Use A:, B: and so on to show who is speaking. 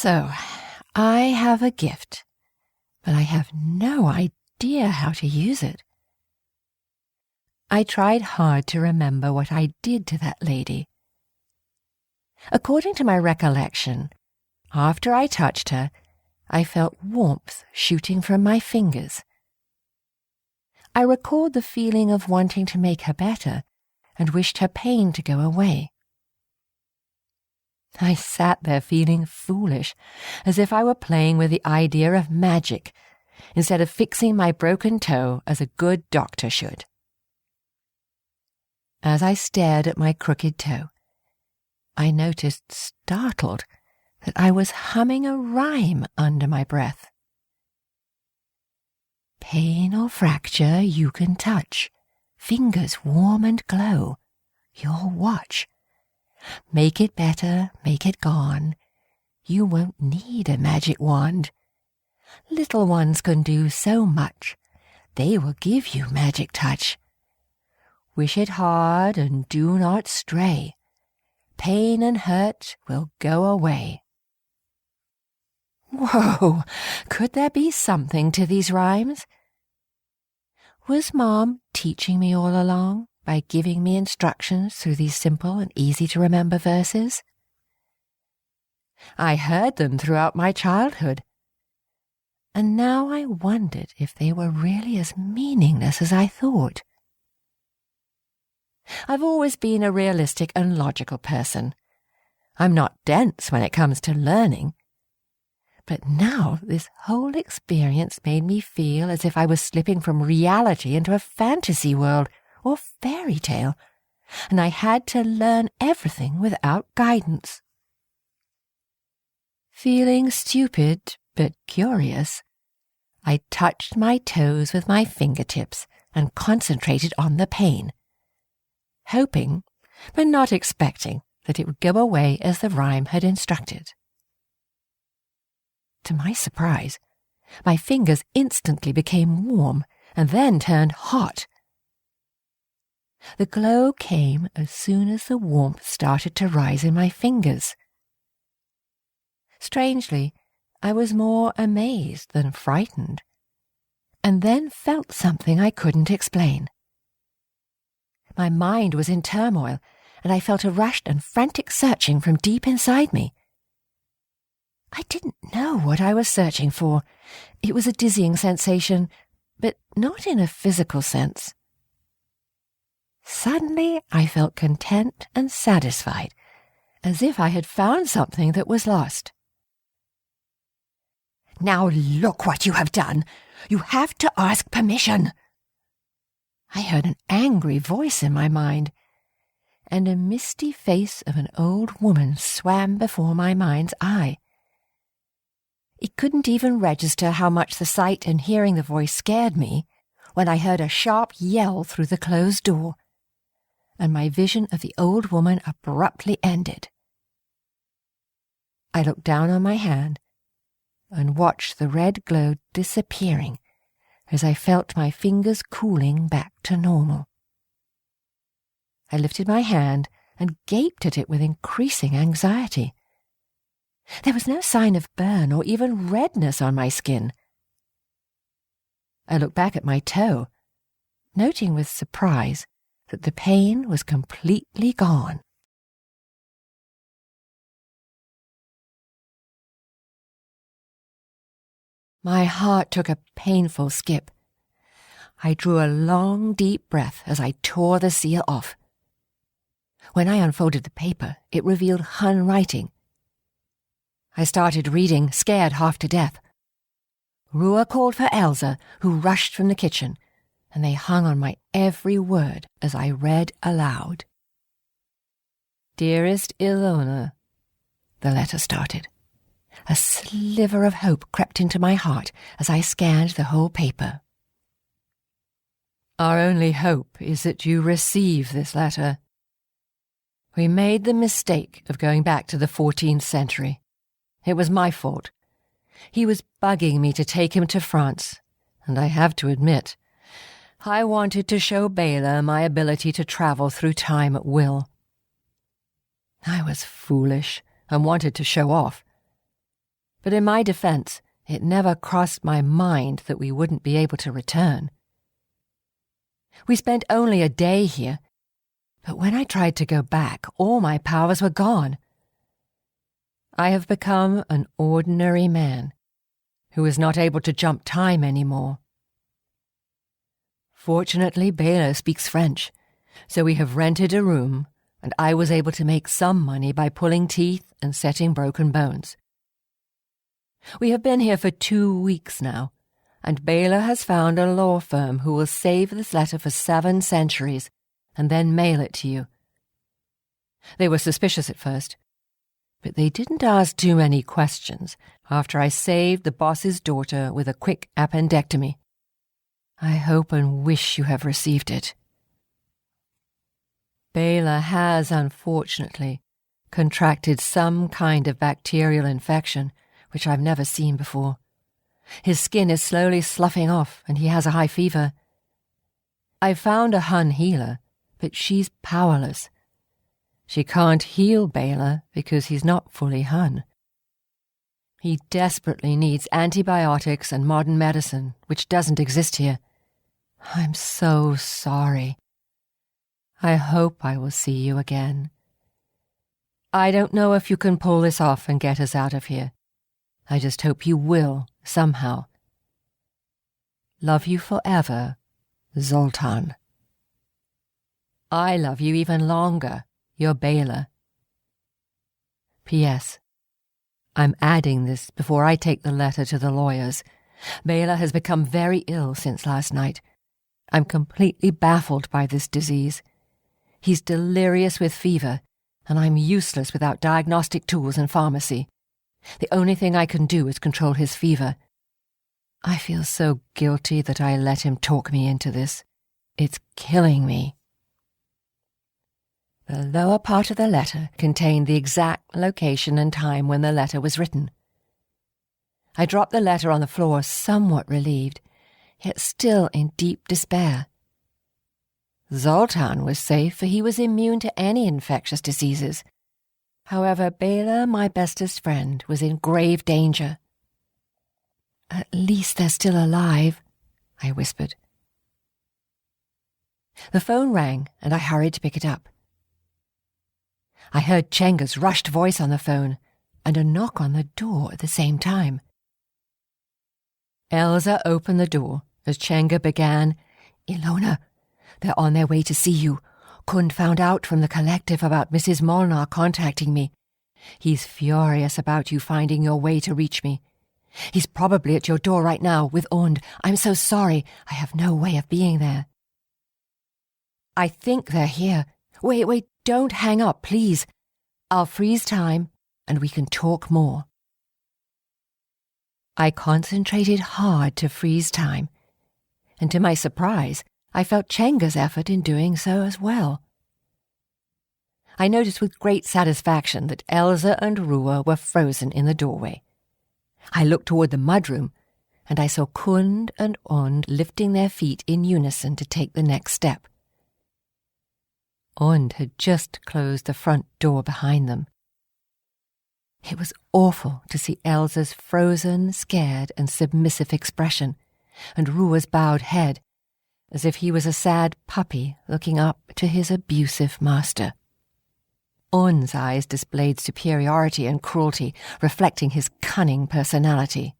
A: So, I have a gift, but I have no idea how to use it. I tried hard to remember what I did to that lady. According to my recollection, after I touched her, I felt warmth shooting from my fingers. I recalled the feeling of wanting to make her better and wished her pain to go away. I sat there feeling foolish, as if I were playing with the idea of magic, instead of fixing my broken toe as a good doctor should. As I stared at my crooked toe, I noticed, startled, that I was humming a rhyme under my breath. Pain or fracture you can touch, fingers warm and glow, you'll watch. Make it better, make it gone. You won't need a magic wand. Little ones can do so much. They will give you magic touch. Wish it hard and do not stray. Pain and hurt will go away. Whoa! Could there be something to these rhymes? Was Mom teaching me all along by giving me instructions through these simple and easy-to-remember verses? I heard them throughout my childhood, and now I wondered if they were really as meaningless as I thought. I've always been a realistic and logical person. I'm not dense when it comes to learning. But now this whole experience made me feel as if I was slipping from reality into a fantasy world or fairy tale, and I had to learn everything without guidance. Feeling stupid but curious, I touched my toes with my fingertips and concentrated on the pain, hoping, but not expecting, that it would go away as the rhyme had instructed. To my surprise, my fingers instantly became warm and then turned hot. The glow came as soon as the warmth started to rise in my fingers. Strangely, I was more amazed than frightened, and then felt something I couldn't explain. My mind was in turmoil, and I felt a rushed and frantic searching from deep inside me. I didn't know what I was searching for. It was a dizzying sensation, but not in a physical sense. Suddenly I felt content and satisfied, as if I had found something that was lost. "Now look what you have done! You have to ask permission!" I heard an angry voice in my mind, and a misty face of an old woman swam before my mind's eye. It couldn't even register how much the sight and hearing the voice scared me when I heard a sharp yell through the closed door, and my vision of the old woman abruptly ended. I looked down on my hand and watched the red glow disappearing as I felt my fingers cooling back to normal. I lifted my hand and gaped at it with increasing anxiety. There was no sign of burn or even redness on my skin. I looked back at my toe, noting with surprise that the pain was completely gone. My heart took a painful skip. I drew a long, deep breath as I tore the seal off. When I unfolded the paper, it revealed Hun writing. I started reading, scared half to death. Rua called for Elsa, who rushed from the kitchen, and they hung on my every word as I read aloud. "Dearest Ilona," the letter started. A sliver of hope crept into my heart as I scanned the whole paper. "Our only hope is that you receive this letter. We made the mistake of going back to the 14th century. It was my fault. He was bugging me to take him to France, and I have to admit, I wanted to show Bela my ability to travel through time at will. I was foolish and wanted to show off. But in my defense, it never crossed my mind that we wouldn't be able to return. We spent only a day here, but when I tried to go back, all my powers were gone. I have become an ordinary man who is not able to jump time anymore. Fortunately, Bela speaks French, so we have rented a room, and I was able to make some money by pulling teeth and setting broken bones. We have been here for 2 weeks now, and Bela has found a law firm who will save this letter for 7 centuries and then mail it to you. They were suspicious at first, but they didn't ask too many questions after I saved the boss's daughter with a quick appendectomy. I hope and wish you have received it. Bela has, unfortunately, contracted some kind of bacterial infection, which I've never seen before. His skin is slowly sloughing off, and he has a high fever. I've found a Hun healer, but she's powerless. She can't heal Bela because he's not fully Hun. He desperately needs antibiotics and modern medicine, which doesn't exist here. I'm so sorry. I hope I will see you again. I don't know if you can pull this off and get us out of here. I just hope you will, somehow. Love you forever, Zoltan. I love you even longer, your Bela. P.S. I'm adding this before I take the letter to the lawyers. Bela has become very ill since last night. I'm completely baffled by this disease. He's delirious with fever, and I'm useless without diagnostic tools and pharmacy. The only thing I can do is control his fever. I feel so guilty that I let him talk me into this. It's killing me. The lower part of the letter contained the exact location and time when the letter was written. I dropped the letter on the floor, somewhat relieved, yet still in deep despair. Zoltan was safe, for he was immune to any infectious diseases. However, Bela, my bestest friend, was in grave danger. At least they're still alive, I whispered. The phone rang, and I hurried to pick it up. I heard Chenga's rushed voice on the phone and a knock on the door at the same time. Elsa opened the door as Chenga began, "Ilona, they're on their way to see you. Kund found out from the collective about Mrs. Molnar contacting me. He's furious about you finding your way to reach me. He's probably at your door right now with Und. I'm so sorry. I have no way of being there." "I think they're here. Wait, don't hang up, please. I'll freeze time and we can talk more." I concentrated hard to freeze time, and to my surprise, I felt Chenga's effort in doing so as well. I noticed with great satisfaction that Elsa and Rua were frozen in the doorway. I looked toward the mudroom, and I saw Kund and Und lifting their feet in unison to take the next step. Und had just closed the front door behind them. It was awful to see Elsa's frozen, scared, and submissive expression, and Rua's bowed head, as if he was a sad puppy looking up to his abusive master. Und's eyes displayed superiority and cruelty, reflecting his cunning personality.